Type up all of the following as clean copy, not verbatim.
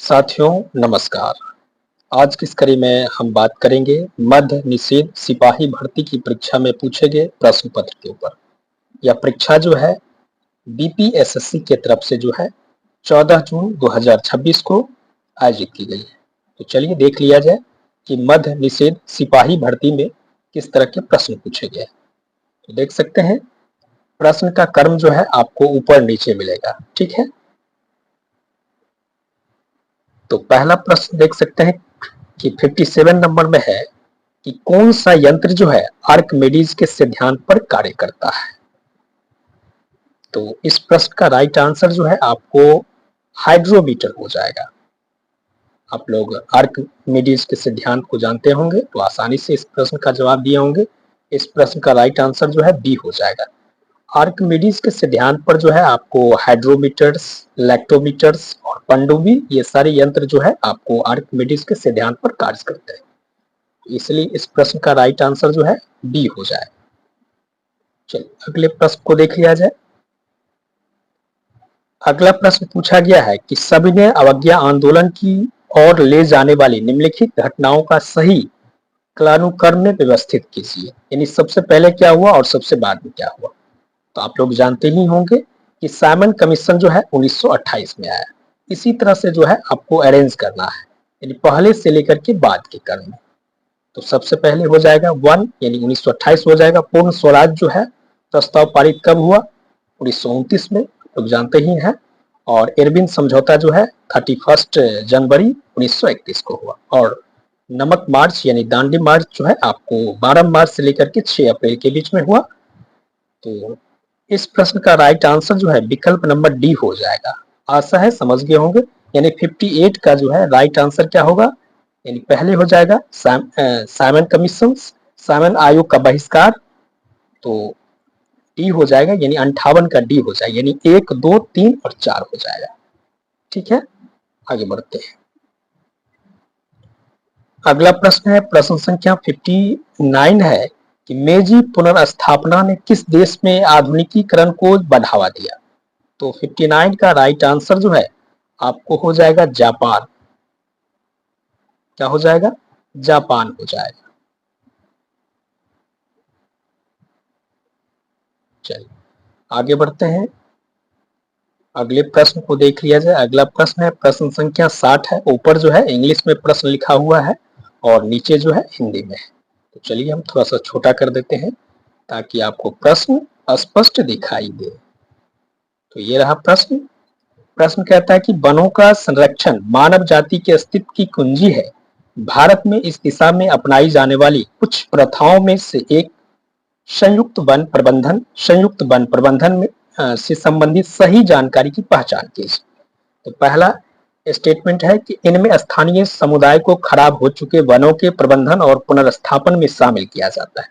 साथियों नमस्कार। आज की इस कड़ी में हम बात करेंगे मध्य निषेध सिपाही भर्ती की परीक्षा में पूछे गए प्रश्न पत्र के ऊपर। यह परीक्षा जो है बीपीएसएससी के तरफ से जो है 14 जून 2026 को आयोजित की गई है। तो चलिए देख लिया जाए कि मध्य निषेध सिपाही भर्ती में किस तरह के प्रश्न पूछे गए। तो देख सकते हैं प्रश्न का क्रम जो है आपको ऊपर नीचे मिलेगा, ठीक है। तो पहला प्रश्न देख सकते हैं कि 57 नंबर में है कि कौन सा यंत्र जो है आर्किमिडीज के सिद्धांत पर कार्य करता है। तो इस प्रश्न का राइट आंसर जो है आपको हाइड्रोमीटर हो जाएगा। आप लोग आर्किमिडीज के सिद्धांत को जानते होंगे तो आसानी से इस प्रश्न का जवाब दिए होंगे। इस प्रश्न का राइट आंसर जो है बी हो जाएगा। आर्किमिडीज के सिद्धांत पर जो है आपको हाइड्रोमीटर्स, लैक्टोमीटर्स और पनडुब्बी ये सारे यंत्र जो है आपको आर्किमिडीज के सिद्धांत पर कार्य करते हैं, इसलिए इस प्रश्न का राइट आंसर जो है बी हो जाए। चलिए अगले प्रश्न को देख लिया जाए। अगला प्रश्न पूछा गया है कि सविनय अवज्ञा आंदोलन की ओर ले जाने वाली निम्नलिखित घटनाओं का सही कालानुक्रम में व्यवस्थित कीजिए। यानी सबसे पहले क्या हुआ और सबसे बाद में क्या हुआ। तो आप लोग जानते ही होंगे कि साइमन कमीशन जो है 1928 में आया। इसी तरह से जो है आपको अरेंज करना है, यानी पहले से लेकर के बाद के क्रम में। तो सबसे पहले हो जाएगा 1 यानी 1928 हो जाएगा। पूर्ण स्वराज जो है प्रस्ताव पारित कब हुआ? 1929 में, लोग जानते ही हैं। और एरविन समझौता जो है 31 जनवरी 1931 को हुआ। और नमक मार्च यानी दांडी मार्च जो है आपको 12 मार्च से लेकर के 6 अप्रैल के बीच में हुआ। तो इस प्रश्न का राइट आंसर जो है विकल्प नंबर डी हो जाएगा। आशा है समझ गए होंगे। यानी 58 का जो है राइट आंसर क्या होगा? यानी पहले हो जाएगा साइमन कमीशन, साइमन आयोग का बहिष्कार। तो डी हो जाएगा, यानी 58 का डी हो जाएगा, यानी 1, 2, 3 और 4 हो जाएगा। ठीक है, आगे बढ़ते हैं। अगला प्रश्न है प्रश्न संख्या 59 है कि मेजी पुनर्स्थापना ने किस देश में आधुनिकीकरण को बढ़ावा दिया। तो 59 का राइट आंसर जो है आपको हो जाएगा जापान। क्या हो जाएगा? जापान हो जाएगा। चलिए आगे बढ़ते हैं। अगले प्रश्न को देख लिया जाए। अगला प्रश्न है प्रश्न संख्या 60 है। ऊपर जो है इंग्लिश में प्रश्न लिखा हुआ है और नीचे जो है हिंदी में है। तो चलिए हम थोड़ा सा छोटा कर देते हैं ताकि आपको प्रश्न स्पष्ट दिखाई दे। तो ये रहा प्रश्न। प्रश्न कहता है कि वनों का संरक्षण मानव जाति के अस्तित्व की कुंजी है। भारत में इस दिशा में अपनाई जाने वाली कुछ प्रथाओं में से एक संयुक्त वन प्रबंधन में से संबंधित सही जानकारी की पहचान कीजिए। तो पहला स्टेटमेंट है कि इनमें स्थानीय समुदाय को खराब हो चुके वनों के प्रबंधन और पुनर्स्थापन में शामिल किया जाता है।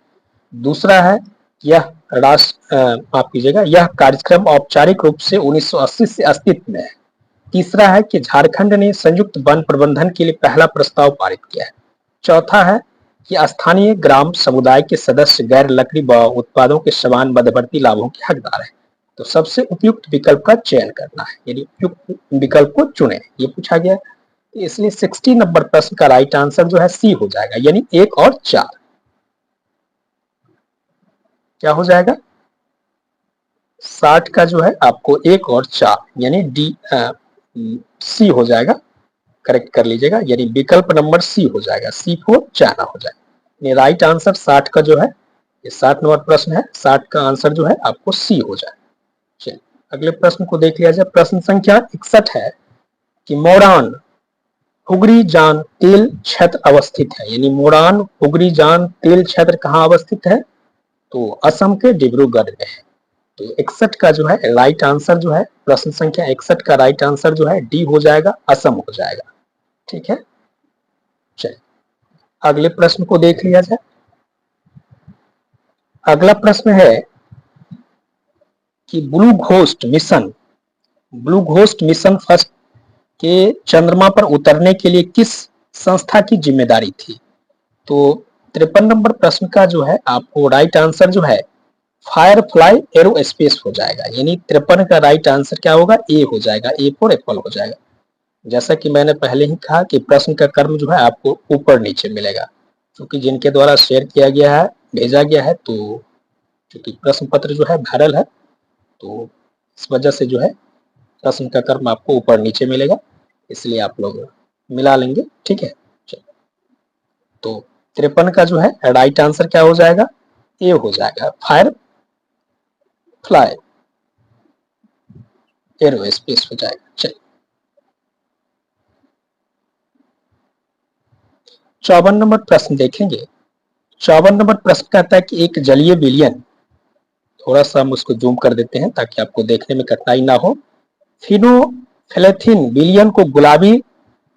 दूसरा है यह माफ कीजिएगा, यह कार्यक्रम औपचारिक रूप से 1980 से अस्तित्व में है। तीसरा है कि झारखंड ने संयुक्त वन प्रबंधन के लिए पहला प्रस्ताव पारित किया है। चौथा है कि स्थानीय ग्राम समुदाय के सदस्य गैर लकड़ी व उत्पादों के समान मध्यवर्ती लाभों के हकदार हैं। तो सबसे उपयुक्त विकल्प का चयन करना है, यानी उपयुक्त विकल्प को चुने, ये पूछा गया है। इसलिए 60 नंबर प्रश्न का राइट आंसर जो है सी हो जाएगा, यानी 1 और 4। क्या हो जाएगा? 60 का जो है आपको 1 और 4 यानी डी सी हो जाएगा। करेक्ट कर लीजिएगा, यानी विकल्प नंबर सी हो जाएगा। C4 चाइना हो जाएगा। राइट आंसर 60 का जो है, ये 60 नंबर प्रश्न है, 60 का आंसर जो है आपको सी हो जाए। चलिए अगले प्रश्न को देख लिया जाए। प्रश्न संख्या 61 है कि मोरान हुगरी जान तेल क्षेत्र अवस्थित है। यानी मोरान हुगरी जान तेल क्षेत्र कहाँ अवस्थित है? तो असम के डिब्रूगढ़ में है। तो 61 का जो है राइट आंसर जो है, प्रश्न संख्या 61 का राइट आंसर जो है डी हो जाएगा, असम हो जाएगा। ठीक है, चलिए अगले प्रश्न को देख लिया जाए। अगला प्रश्न है कि ब्लू घोस्ट मिशन फर्स्ट के चंद्रमा पर उतरने के लिए किस संस्था की जिम्मेदारी थी? तो 53 नंबर प्रश्न का जो है आपको राइट आंसर जो है फायरफ्लाई एरोस्पेस हो जाएगा। यानी 53 का राइट आंसर क्या होगा? ए हो जाएगा, ए फॉर एप्पल हो जाएगा। जैसा कि मैंने पहले ही कहा कि प्रश्न का क्रम जो है आपको ऊपर नीचे मिलेगा, क्योंकि जिनके द्वारा शेयर किया गया है, भेजा गया है, तो क्योंकि प्रश्न पत्र जो है वायरल है, तो इस वजह से जो है प्रश्न का क्रम आपको ऊपर नीचे मिलेगा, इसलिए आप लोग मिला लेंगे। ठीक है, तो 53 का जो है राइट आंसर क्या हो जाएगा, ए हो जाएगा, फायर फ्लाई एरो स्पेस हो जाएगा। चलिए 54 नंबर प्रश्न देखेंगे। 54 नंबर प्रश्न कहता है कि एक जलीय विलयन, थोड़ा सा हम उसको जूम कर देते हैं ताकि आपको देखने में कठिनाई ना हो। फिनोफेलेथिन विलयन को गुलाबी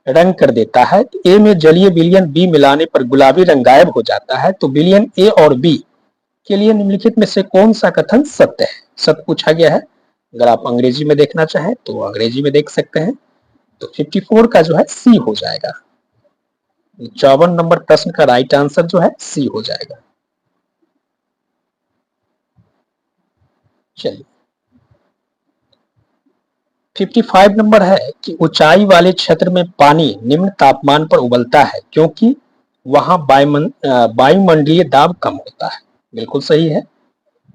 रंग कर देता है। ए में जलीय विलयन बी मिलाने पर गुलाबी रंग गायब हो जाता है, तो विलयन ए और बी के लिए निम्नलिखित में से कौन सा कथन सत्य है। सत्य पूछा गया है। अगर आप अंग्रेजी में देखना चाहें तो अंग्रेजी में देख सकते हैं। तो 54 का जो है सी हो जाएगा। 54 नंबर प्रश्न का राइट आंसर जो है सी हो जाएगा। चलिए 55 नंबर है कि ऊंचाई वाले क्षेत्र में पानी निम्न तापमान पर उबलता है क्योंकि वहां वायुमंडलीय दाब कम होता है। बिल्कुल सही है।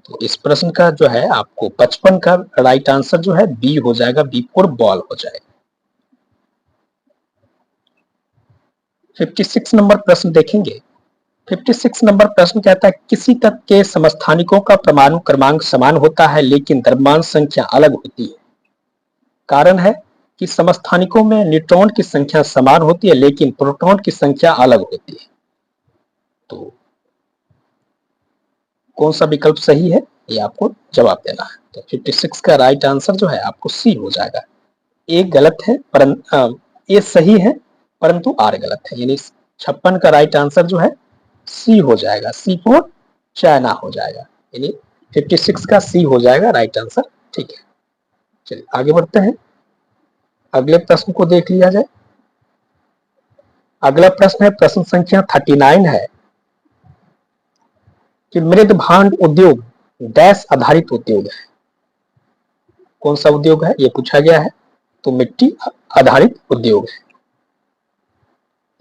तो इस प्रश्न का जो है आपको 55 का राइट आंसर जो है बी हो जाएगा, बी फॉर बॉल हो जाएगा। 56 नंबर प्रश्न देखेंगे। 56 नंबर प्रश्न कहता है किसी तत्व के समस्थानिकों का परमाणु क्रमांक समान होता है लेकिन द्रव्यमान संख्या अलग होती है। कारण है कि समस्थानिकों में न्यूट्रॉन की संख्या समान होती है लेकिन प्रोटॉन की संख्या अलग होती है। तो कौन सा विकल्प सही है, ये आपको जवाब देना है। तो 56 का राइट आंसर जो है आपको सी हो जाएगा। ए गलत है, ए सही है परंतु आर गलत है, यानी 56 का राइट आंसर जो है सी हो जाएगा, सी फॉर चाइना हो जाएगा, यानी 56 का सी हो जाएगा राइट आंसर। ठीक है, चलिए आगे बढ़ते हैं, अगले प्रश्न को देख लिया जाए। अगला प्रश्न है, प्रश्न संख्या 39 है कि मृद भांड उद्योग डैश आधारित उद्योग है। कौन सा उद्योग है ये पूछा गया है, तो मिट्टी आधारित उद्योग है,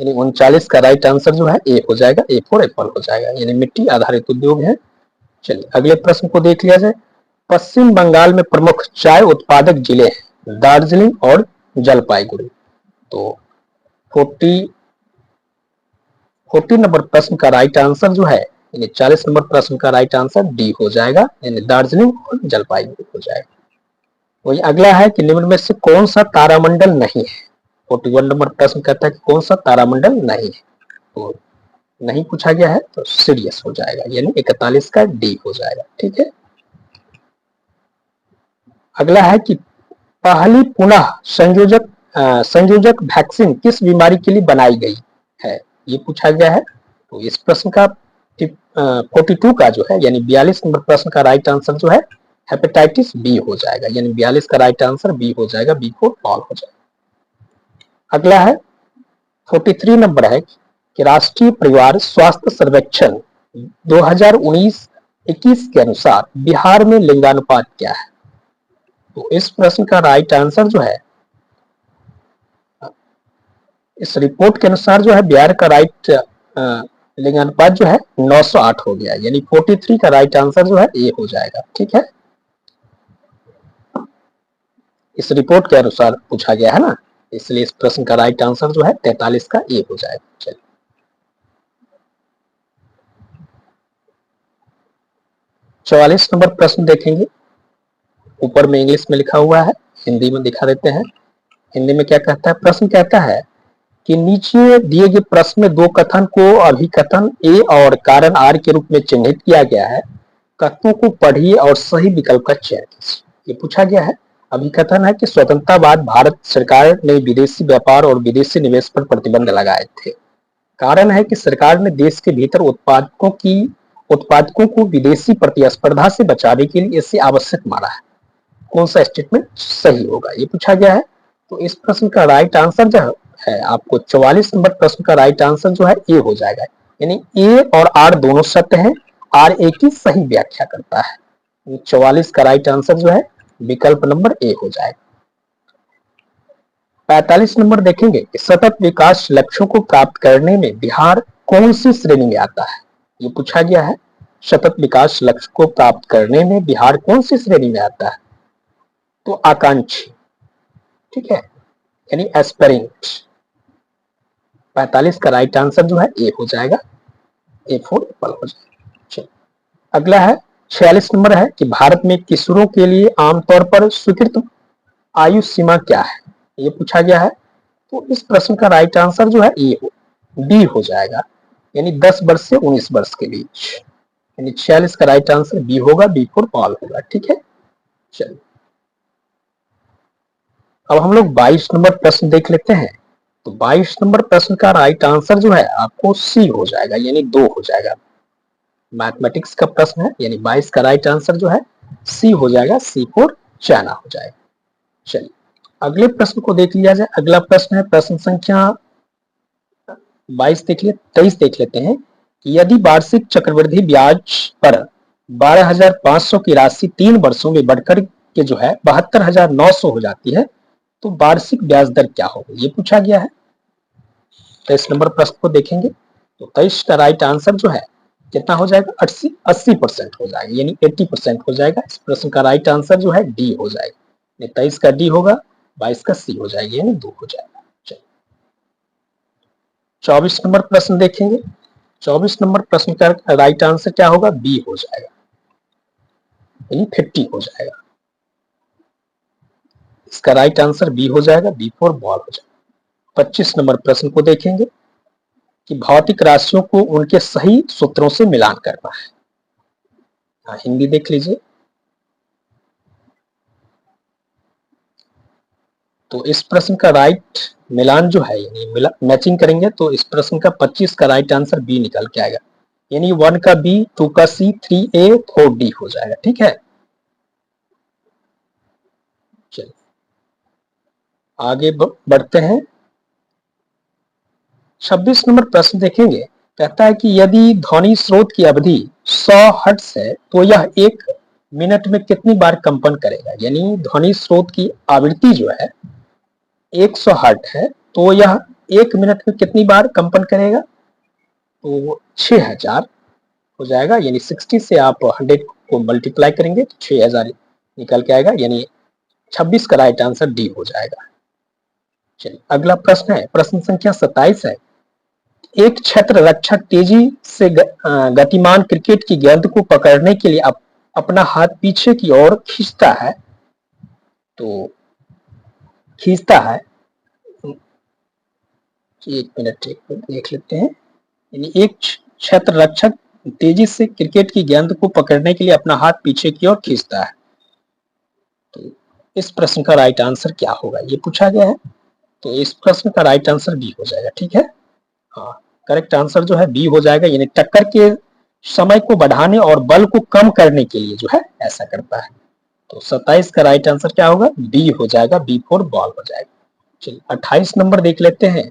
यानी 39 का राइट आंसर जो है ए हो जाएगा, ए फॉर एप्पल हो जाएगा, यानी मिट्टी आधारित उद्योग है। चलिए अगले प्रश्न को देख लिया जाए। पश्चिम बंगाल में प्रमुख चाय उत्पादक जिले हैं दार्जिलिंग और जलपाईगुड़ी। तो 40 नंबर प्रश्न का राइट आंसर जो है, यानी 40 नंबर प्रश्न का राइट आंसर डी हो जाएगा, यानी दार्जिलिंग और जलपाईगुड़ी हो जाएगा। वही अगला है कि निम्न में से कौन सा तारामंडल नहीं है। 41 नंबर प्रश्न कहता है कि कौन सा तारामंडल नहीं है, तो नहीं पूछा गया है तो सीरियस हो जाएगा, यानी 41 का डी हो जाएगा। ठीक है, अगला है कि पहली पुनः संयोजक वैक्सीन किस बीमारी के लिए बनाई गई है, ये पूछा गया है। तो इस प्रश्न का 42 का जो है, यानी 42 नंबर प्रश्न का राइट आंसर जो है हेपेटाइटिस बी हो जाएगा, यानी 42 का राइट आंसर बी हो जाएगा, बी फॉर बॉल हो जाएगा। अगला है 43 नंबर है कि राष्ट्रीय परिवार स्वास्थ्य सर्वेक्षण 2019-21 के अनुसार बिहार में लिंगानुपात क्या है। तो इस प्रश्न का राइट आंसर जो है, इस रिपोर्ट के अनुसार जो है बिहार का राइट लिंगानुपात जो है 908 हो गया, यानी 43 का राइट आंसर जो है ए हो जाएगा। ठीक है, इस रिपोर्ट के अनुसार पूछा गया है ना, इसलिए इस प्रश्न का राइट आंसर जो है 43 का ए हो जाएगा। चलिए 44 नंबर प्रश्न देखेंगे। ऊपर में इंग्लिश में लिखा हुआ है, हिंदी में दिखा देते हैं। हिंदी में क्या कहता है, प्रश्न कहता है कि नीचे दिए गए प्रश्न में दो कथन को अभिकथन ए और कारण आर के रूप में चिन्हित किया गया है। कथनों को पढ़िए और सही विकल्प का चयन कीजिए। ये पूछा गया है। अभिकथन है कि स्वतंत्रता बाद भारत सरकार ने विदेशी व्यापार और विदेशी निवेश पर प्रतिबंध लगाए थे। कारण है कि सरकार ने देश के भीतर उत्पादकों को विदेशी प्रतिस्पर्धा से बचाने के लिए इसे आवश्यक माना है। कौन सा स्टेटमेंट सही होगा, ये पूछा गया है। तो इस प्रश्न का राइट आंसर जो है आपको 44 नंबर प्रश्न का राइट आंसर जो है ए हो जाएगा, यानी ए और आर दोनों सत्य हैं, आर ए की सही व्याख्या करता है। 44 का राइट आंसर जो है विकल्प नंबर ए हो जाएगा। 45 नंबर देखेंगे कि सतत विकास लक्ष्यों को प्राप्त करने में बिहार कौन सी श्रेणी में आता है। ये पूछा गया है, सतत विकास लक्ष्य को प्राप्त करने में बिहार कौन सी श्रेणी में आता है। तो आकांक्षी, ठीक है, यानी एस्पिरेंट। 45 का राइट आंसर जो है ए हो जाएगा, A4 एप्पल हो जाएगा। अगला है 46 नंबर है कि भारत में किशोरों के लिए आमतौर पर स्वीकृत आयु सीमा क्या है। ये पूछा गया है, तो इस प्रश्न का राइट आंसर जो है डी हो जाएगा, यानी 10 वर्ष से 19 वर्ष के बीच, यानी 46 का राइट आंसर बी होगा, B4 बॉल होगा। ठीक है, चलिए अब हम लोग 22 नंबर प्रश्न देख लेते हैं। तो 22 नंबर प्रश्न का राइट आंसर जो है आपको सी हो जाएगा, यानी 2 हो जाएगा। मैथमेटिक्स का प्रश्न है, यानी 22 का राइट आंसर जो है सी हो जाएगा, C4 चाइना हो जाएगा। चलिए अगले प्रश्न को देख लिया जाए। अगला प्रश्न है प्रश्न संख्या 22 देख लिया, 23 देख लेते हैं कि यदि वार्षिक चक्रवृद्धि ब्याज पर 12,500 की राशि 3 वर्षों में बढ़कर के जो है 72,900 हो जाती है, तो वार्षिक ब्याज दर क्या होगी, ये पूछा गया है। 23 नंबर प्रश्न को देखेंगे तो 23 का राइट आंसर जो है कितना हो जाएगा, 80% हो जाएगा, यानी 80% हो जाएगा। इस प्रश्न का राइट आंसर जो है डी हो जाएगा, 23 का डी होगा, 22 का सी हो जाएगा, यानी 2 हो जाएगा। चलिए 24 नंबर प्रश्न देखेंगे। 24 नंबर प्रश्न का राइट आंसर क्या होगा, बी हो जाएगा, यानी 50 हो जाएगा। इसका राइट आंसर बी हो जाएगा, B4 बॉल हो जाएगा। 25 नंबर प्रश्न को देखेंगे कि भौतिक राशियों को उनके सही सूत्रों से मिलान करना है। हिंदी देख लीजिए। तो इस प्रश्न का राइट मिलान जो है, यानी मैचिंग करेंगे, तो इस प्रश्न का 25 का राइट आंसर बी निकल के आएगा, यानी 1 का बी, 2 का सी, 3A, 4D हो जाएगा। ठीक है, चलिए आगे बढ़ते हैं। 26 नंबर प्रश्न देखेंगे, कहता है कि यदि ध्वनि स्रोत की अवधि 100 हर्ट्ज है तो यह 1 मिनट में कितनी बार कंपन करेगा। यानी ध्वनि स्रोत की आवृत्ति जो है 100 हर्ट्ज है तो यह 1 मिनट में कितनी बार कंपन करेगा, तो 6000 हो जाएगा, यानी 60 से आप 100 को मल्टीप्लाई करेंगे तो 6000 निकल के आएगा, यानी 26 का राइट आंसर डी हो जाएगा। चलिए अगला प्रश्न है प्रश्न संख्या 27 है, एक छत्र रक्षक तेजी से गतिमान क्रिकेट की गेंद को पकड़ने के लिए अपना हाथ पीछे की ओर खींचता है, तो खींचता है, एक मिनट देख लेते हैं। यानी एक छत्र रक्षक तेजी से क्रिकेट की गेंद को पकड़ने के लिए अपना हाथ पीछे की ओर खींचता है, तो इस प्रश्न का राइट आंसर क्या होगा, ये पूछा गया है। तो इस प्रश्न का राइट आंसर बी हो जाएगा। ठीक है, हाँ करेक्ट आंसर जो है बी हो जाएगा, यानी टक्कर के समय को बढ़ाने और बल को कम करने के लिए जो है ऐसा करता है। तो 27 का राइट आंसर क्या होगा, बी हो जाएगा, B4 बॉल हो जाएगा। चलिए 28 नंबर देख लेते हैं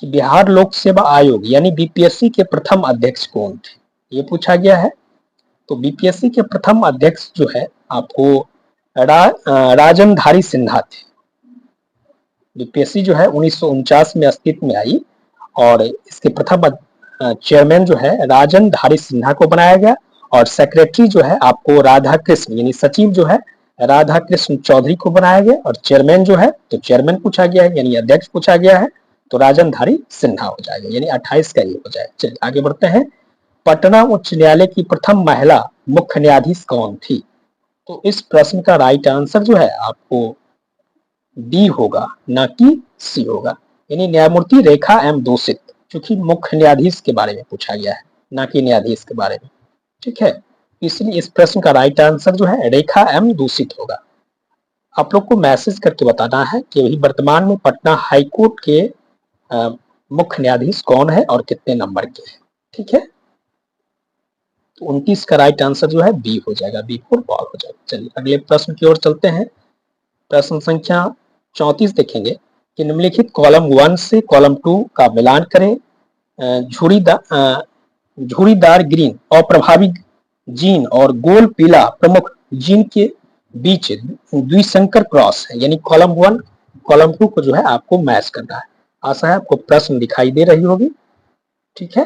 कि बिहार लोक सेवा आयोग यानी BPSC के प्रथम अध्यक्ष कौन थे, ये पूछा गया है। तो BPSC के प्रथम अध्यक्ष जो है आपको राजनधारी सिन्हा थे। BPSC जो है 1949 में अस्तित्व में आई और इसके प्रथम चेयरमैन जो है राजनधारी सिन्हा को बनाया गया, और सेक्रेटरी जो है आपको राधा कृष्ण यानी सचिव जो है राधा कृष्ण चौधरी को बनाया गया, और चेयरमैन जो है तो चेयरमैन पूछा गया है, यानी अध्यक्ष पूछा गया है, तो राजनधारी सिन्हा हो जाएगा, यानी 28 का ये हो जाएगा। चलिए आगे बढ़ते हैं। पटना उच्च न्यायालय की प्रथम महिला मुख्य न्यायाधीश कौन थी, तो इस प्रश्न का राइट आंसर जो है आपको डी होगा, ना कि सी होगा, यानी न्यायमूर्ति रेखा एम दोषित, क्योंकि मुख्य न्यायाधीश के बारे में पूछा गया है, ना कि न्यायाधीश के बारे में। ठीक है, इसलिए इस प्रश्न का राइट आंसर जो है रेखा एम दोषित होगा। आप लोग को मैसेज करके बताना है कि वही वर्तमान में पटना हाईकोर्ट के मुख्य न्यायाधीश कौन है और कितने नंबर के हैं। ठीक है, तो 29 का राइट आंसर जो है बी हो जाएगा, B4 बॉल हो जाएगा। चलिए अगले प्रश्न की ओर चलते हैं। प्रश्न संख्या 34 देखेंगे कि निम्नलिखित कॉलम 1 से कॉलम 2 का मिलान करें। झुरीदार ग्रीन अप्रभावी जीन और गोल पीला प्रमुख जीन के बीच द्विसंकर क्रॉस है, यानी कॉलम 1 कॉलम 2 को जो है आपको मैच करना है। आशा है आपको प्रश्न दिखाई दे रही होगी। ठीक है,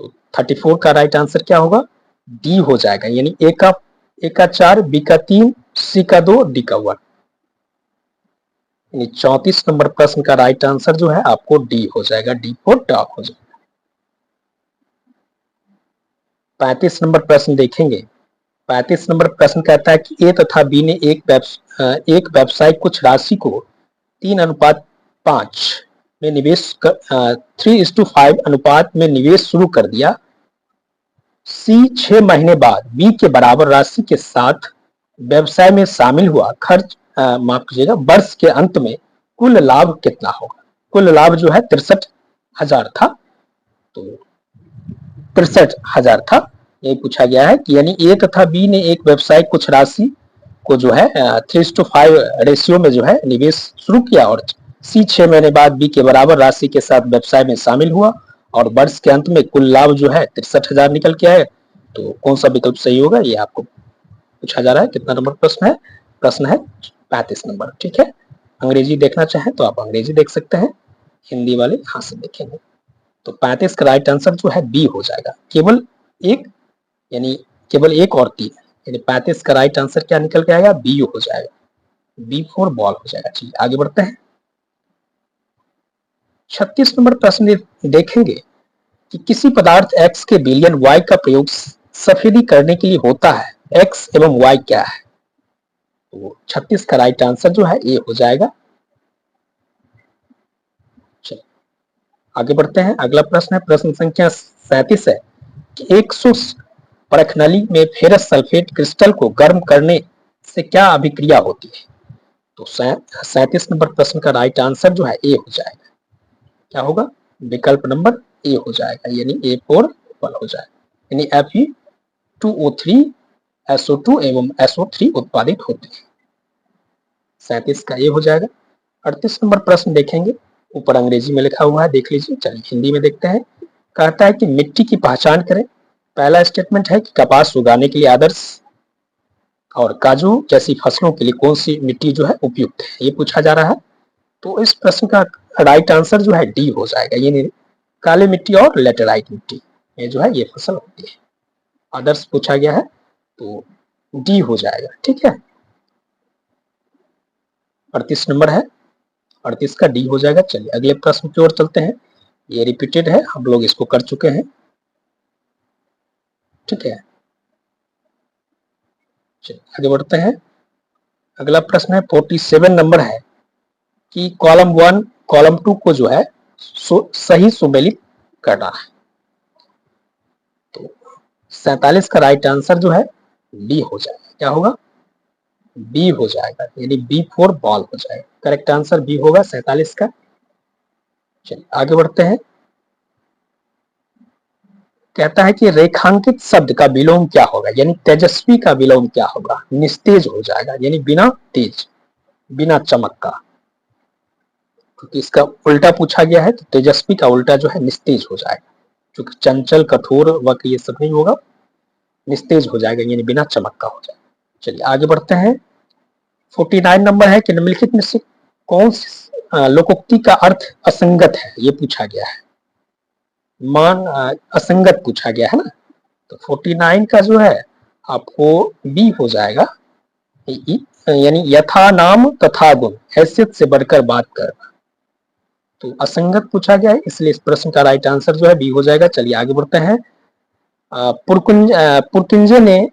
तो 34 का राइट आंसर क्या होगा? डी हो जाएगा, यानी ए का 4, बी का 3, सी का 2, डी का 1। यानी 34 नंबर प्रश्न का राइट आंसर जो है आपको डी हो जाएगा, डी फॉर डॉग हो जाएगा। 35 नंबर प्रश्न देखेंगे। 35 नंबर प्रश्न कहता है कि ए तथा बी ने एक व्यवसायिक कुछ राशि को 3:5 में निवेश 3:5 अनुपात में निवेश शुरू कर दिया। सी 6 महीने बाद बी के बराबर राशि के साथ व्यवसाय में शामिल हुआ। खर्च माफ कीजिएगा, वर्ष के अंत में कुल लाभ कितना होगा? कुल लाभ जो है 63,000 था, तो 63,000 था। ये पूछा गया है कि यानी ए तथा बी ने एक व्यवसाय कुछ राशि को जो है 3:5 रेशियो में जो है निवेश शुरू किया और सी 6 महीने बाद बी के बराबर राशि के साथ व्यवसाय में शामिल हुआ और वर्ष के अंत में कुल लाभ जो है 63,000 निकल के आए। तो कौन सा विकल्प सही होगा, ये आपको पूछा जा रहा है। कितना नंबर प्रश्न है? प्रश्न है 35 नंबर। ठीक है, अंग्रेजी देखना चाहें तो आप अंग्रेजी देख सकते हैं, हिंदी वाले यहां से देखेंगे। तो 35 का राइट आंसर जो है बी हो जाएगा, केवल एक, यानी केवल एक और 3, यानी 35 का राइट आंसर क्या निकल के आएगा? बी हो जाएगा, बी फॉर बॉल हो जाएगा। चलिए आगे बढ़ते हैं। 36 नंबर प्रश्न देखेंगे कि किसी पदार्थ X के विलयन Y का प्रयोग सफेदी करने के लिए होता है। X एवं Y क्या है? तो 36 का राइट आंसर जो है ए हो जाएगा। चलिए आगे बढ़ते हैं। अगला प्रश्न है, प्रश्न संख्या 37 है कि 100 परख नली में फेरस सल्फेट क्रिस्टल को गर्म करने से क्या अभिक्रिया होती है? तो 37 नंबर प्रश्न का राइट आंसर जो है ए हो जाएगा। क्या होगा? विकल्प नंबर ए हो जाएगा, यानी ए फॉर एप्पल हो जाएगा। यानी Fe2O3 SO2 एवं SO3 उत्पादित होते हैं। 37 का ए हो जाएगा। 38 नंबर प्रश्न देखेंगे, ऊपर अंग्रेजी में लिखा हुआ है, देख लीजिए। चलिए हिंदी में देखते हैं। कहता है कि मिट्टी की पहचान करें। पहला स्टेटमेंट है कि कपास उगाने के लिए आदर्श और काजू जैसी फसलों के लिए कौन सी मिट्टी जो है उपयुक्त है, ये पूछा जा रहा है। तो इस प्रश्न का राइट आंसर जो है डी हो जाएगा, यानी काली मिट्टी और लेटेराइट मिट्टी ये जो है ये फसल होती है। आदर्श पूछा गया है तो डी हो जाएगा। ठीक है, 38 नंबर है, 38 का डी हो जाएगा। चलिए अगले प्रश्न की ओर चलते हैं। ये रिपीटेड है, हम लोग इसको कर चुके हैं। ठीक है, चलिए आगे बढ़ते हैं। अगला प्रश्न है 47 नंबर है कि कॉलम 1 कॉलम 2 को जो है सही सुमेलित करना है। तो 47 का राइट आंसर जो है डी हो जाएगा। क्या होगा? बी हो जाएगा, यानी बी फॉर बॉल हो जाएगा। करेक्ट आंसर बी होगा 47 का। चलिए आगे बढ़ते हैं। कहता है कि रेखांकित शब्द का विलोम क्या होगा, यानी तेजस्वी का विलोम क्या होगा? निस्तेज हो जाएगा, यानी बिना तेज, बिना चमक का। क्योंकि इसका उल्टा पूछा गया है, तो तेजस्वी का उल्टा जो है निस्तेज हो जाएगा। क्योंकि चंचल, कठोर वक ये सब नहीं होगा, निस्तेज हो जाएगा, यानी बिना चमक का हो जाएगा। चलिए आगे बढ़ते हैं। 49 नंबर है कि निम्नलिखित में से कौन सी लोकोक्ति का अर्थ असंगत है, ये पूछा गया है। मान असंगत पूछा गया है ना, तो 49 का जो है आपको बी हो जाएगा, यानी यथा नाम तथा गुण, हैसियत से बढ़कर बात करना। तो असंगत पूछा गया है, इसलिए इस प्रश्न का राइट आंसर जो है बी हो जाएगा। चलिए आगे बढ़ते हैं। पुरकुंज ने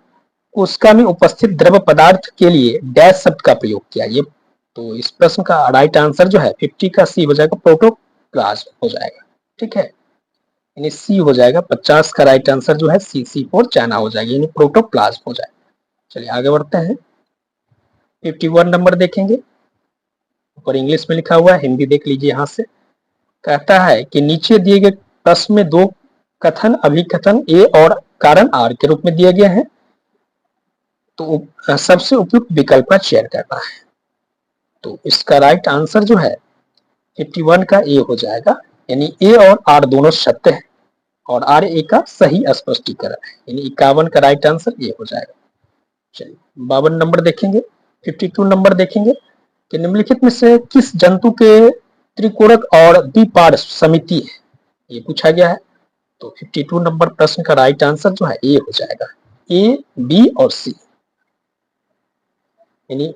कोशिका में उपस्थित द्रव पदार्थ के लिए डैश शब्द का प्रयोग किया। ये तो इस प्रश्न का राइट आंसर जो है 50 का सी हो जाएगा, प्रोटोप्लाज्म हो जाएगा। ठीक है, यानी सी हो जाएगा। 50 का राइट आंसर जो है सी फॉर चाइना हो जाएगा, यानी प्रोटोप्लाज्म हो जाएगा। चलिए आगे बढ़ते हैं। 51 नंबर देखेंगे, ऊपर इंग्लिश में लिखा हुआ है, हिंदी देख लीजिए यहां से। कहता है कि नीचे दिए गए प्रश्न में दो कथन अभिकथन ए और कारण आर के रूप में दिए गए हैं, तो सबसे उपयुक्त विकल्प का चयन करना है। तो इसका राइट आंसर जो है 51 का ए हो जाएगा, यानी ए और आर दोनों सत्य है और आर ए का सही स्पष्टीकरण है, यानी 51 का राइट आंसर ए हो जाएगा। चलिए 52 नंबर देखेंगे, 52 नंबर देखेंगे। कि निम्नलिखित में से किस जंतु के त्रिकोणक और द्विपार्श्व समिति है, ये पूछा गया है। तो 52 नंबर प्रश्न का राइट आंसर जो है ए हो जाएगा, ए, बी और सी, यानी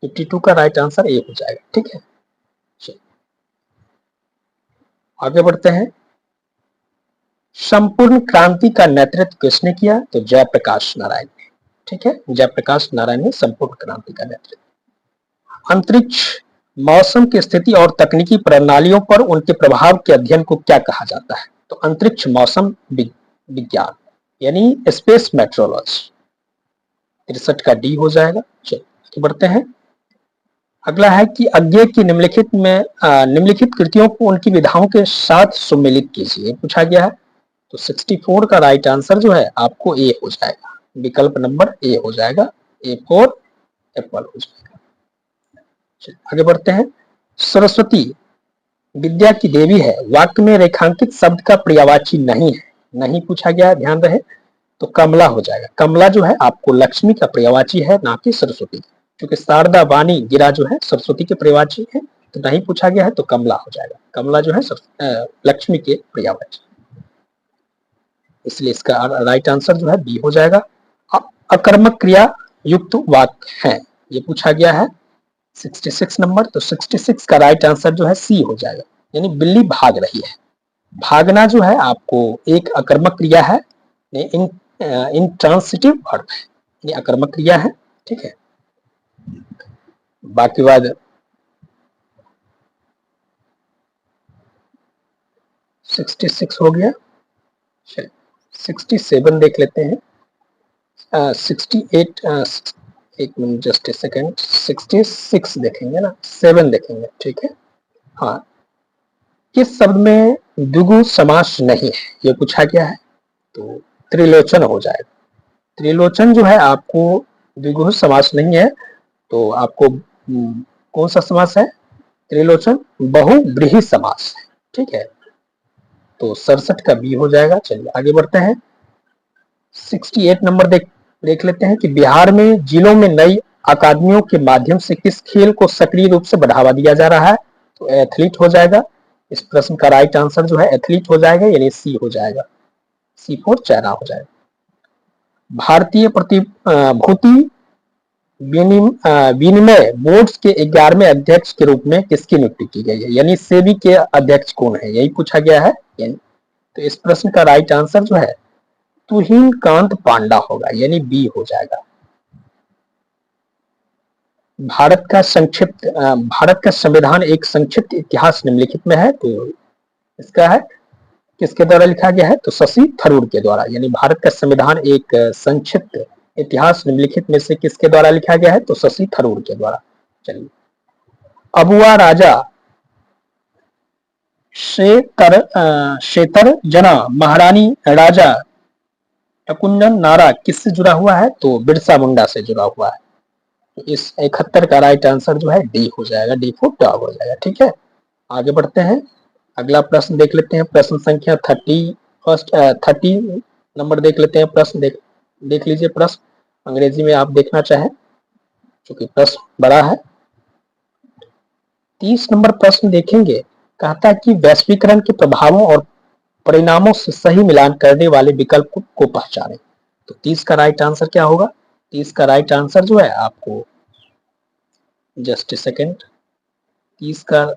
52 का राइट आंसर ए हो जाएगा। ठीक है, आगे बढ़ते हैं। संपूर्ण क्रांति का नेतृत्व किसने किया? तो जयप्रकाश नारायण ने। ठीक है, जयप्रकाश नारायण ने संपूर्ण क्रांति का नेतृत्व। अंतरिक्ष, मौसम की स्थिति और तकनीकी प्रणालियों पर उनके प्रभाव के अध्ययन को क्या कहा जाता है? तो अंतरिक्ष मौसम विज्ञान, यानी स्पेस मेट्रोलॉजी। 63 का डी हो जाएगा। चलिए आगे बढ़ते हैं। अगला है कि अज्ञेय की निम्नलिखित कृतियों को उनकी विधाओं के साथ सम्मिलित कीजिए, पूछा गया है। तो 64 का राइट आंसर जो है आपको ए हो जाएगा, विकल्प नंबर ए हो जाएगा, ए फॉर एप्पल हो जाएगा। आगे बढ़ते हैं। सरस्वती विद्या की देवी है, वाक्य में रेखांकित शब्द का पर्यायवाची नहीं है, नहीं पूछा गया है, ध्यान रहे। तो कमला हो जाएगा। कमला जो है आपको लक्ष्मी का पर्यायवाची है, ना कि सरस्वती, क्योंकि शारदा, वाणी, गिरा जो है सरस्वती के पर्यायवाची है, तो नहीं पूछा गया है, तो कमला हो जाएगा। कमला जो है लक्ष्मी के पर्यायवाची, इसलिए इसका राइट आंसर जो है बी हो जाएगा। अकर्मक क्रिया युक्त वाक्य है, ये पूछा गया है 66 नंबर। तो 66 का राइट आंसर जो है सी हो जाएगा, यानी बिल्ली भाग रही है। भागना जो है आपको एक अकर्मक क्रिया है, इंट्रांसिटिव वर्ब है, ये अकर्मक क्रिया है। ठीक है, बाकी बाद 66 हो गया। 67 देख लेते हैं। 68 एक मिनट, जस्ट ए सेकेंड, 66 देखेंगे ना, 7 देखेंगे। ठीक है, हाँ, किस शब्द में द्विगु समास नहीं है, ये पूछा गया है। तो त्रिलोचन हो जाएगा। त्रिलोचन जो है आपको द्विगु समास नहीं है, तो आपको कौन सा समास है? त्रिलोचन बहुव्रीहि समास है। ठीक है, तो 67 का बी हो जाएगा। चलिए आगे बढ़ते हैं। 68 नंबर देख लेते हैं कि बिहार में जिलों में नई अकादमियों के माध्यम से किस खेल को सक्रिय रूप से बढ़ावा दिया जा रहा है? तो एथलीट हो जाएगा। इस प्रश्न का राइट आंसर जो है एथलीट हो जाएगा, यानी सी हो जाएगा, सी फॉर चाइना हो जाएगा। भारतीय प्रतिभूति विनिमय बोर्ड के 11वें अध्यक्ष के रूप में किसकी नियुक्ति की गई है, यानी सेबी के अध्यक्ष कौन है, यही पूछा गया है। तो इस प्रश्न का राइट आंसर जो है तुहिन कांत पांडा होगा, यानी बी हो जाएगा। भारत का संविधान एक संक्षिप्त इतिहास निम्नलिखित में है, तो इसका है किसके द्वारा लिखा गया है? तो शशि थरूर के द्वारा, यानी भारत का संविधान एक संक्षिप्त इतिहास निम्नलिखित में से किसके द्वारा लिखा गया है? तो शशि थरूर के द्वारा। चलिए, अबुआ राजा शेतर जना महारानी राजा टकुंजन नारा किससे जुड़ा हुआ है? तो बिरसा मुंडा से जुड़ा हुआ है। तो इस 71 का राइट आंसर जो है डी हो जाएगा, डी फॉर डॉग हो जाएगा। ठीक है, आगे बढ़ते हैं। अगला प्रश्न देख लेते हैं, प्रश्न संख्या 30 नंबर देख लेते हैं। प्रश्न देख लीजिए। प्रश्न अंग्रेजी में आप देखना चाहें, क्योंकि प्रश्न बड़ा है। 30 नंबर प्रश्न देखेंगे, कहता है कि वैश्वीकरण के प्रभावों और परिणामों से सही मिलान करने वाले विकल्प को पहचानें। तो 30 का राइट आंसर क्या होगा? 30 का राइट आंसर जो है आपको, जस्ट ए सेकेंड, 30 का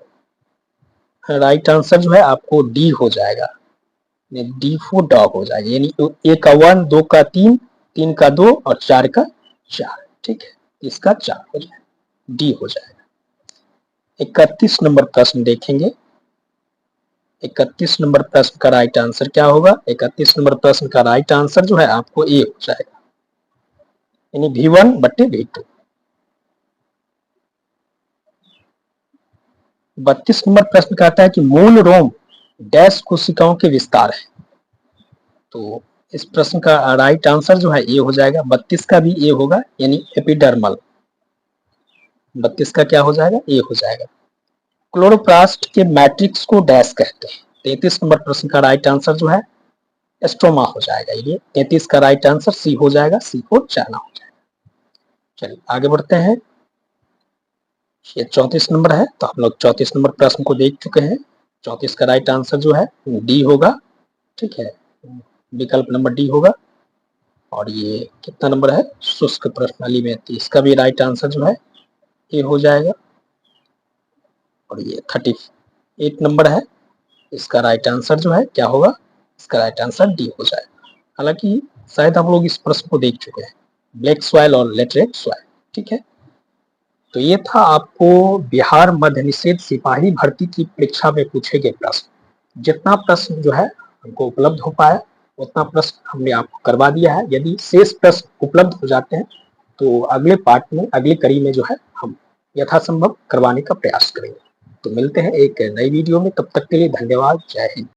राइट आंसर जो है आपको डी हो जाएगा, डी फॉर डॉग हो जाएगा, यानी 1 का 1, 2 का 3, 3 का 2 और 4 का 4। ठीक है, इसका 4 हो जाएगा, डी हो जाएगा। 31 नंबर प्रश्न देखेंगे। 31 नंबर प्रश्न का राइट आंसर क्या होगा? 31 नंबर प्रश्न का राइट आंसर जो है आपको ए हो जाएगा, यानी V1 बट्टे V2। 32 नंबर प्रश्न कहता है कि मूल रोम डैश कोशिकाओं के विस्तार है। तो इस प्रश्न का राइट आंसर जो है ए हो जाएगा। 32 का भी ए होगा, यानी एपिडर्मल। 32 का क्या हो जाएगा? ए हो जाएगा। क्लोरोप्लास्ट के मैट्रिक्स को डैश कहते हैं। 33 नंबर प्रश्न का राइट आंसर जो है स्ट्रोमा हो जाएगा, ये 33 का राइट आंसर सी हो जाएगा, सी फॉर चाइना हो जाएगा। चलिए आगे बढ़ते हैं। ये 34 नंबर है, तो हम लोग 34 नंबर प्रश्न को देख चुके हैं। 34 का राइट आंसर जो है डी होगा। ठीक है, विकल्प नंबर डी होगा। और ये कितना नंबर है, शुष्क प्रश्नावली में, तो इसका भी राइट आंसर जो है ए हो जाएगा। और ये 38 नंबर है, इसका राइट आंसर जो है क्या होगा, इसका राइट आंसर डी हो जाएगा। हालांकि शायद हम लोग इस प्रश्न को देख चुके हैं, ब्लैक सॉइल और लेटरेट सॉइल। ठीक है, तो ये था आपको बिहार मध्य निषेध सिपाही भर्ती की परीक्षा में पूछे गए प्रश्न। जितना प्रश्न जो है हमको उपलब्ध हो पाया उतना प्रश्न हमने आपको करवा दिया है। यदि शेष प्रश्न उपलब्ध हो जाते हैं तो अगले पार्ट में, अगली कड़ी में जो है हम यथासंभव करवाने का प्रयास करेंगे। तो मिलते हैं एक नई वीडियो में, तब तक के लिए धन्यवाद। जय हिंद।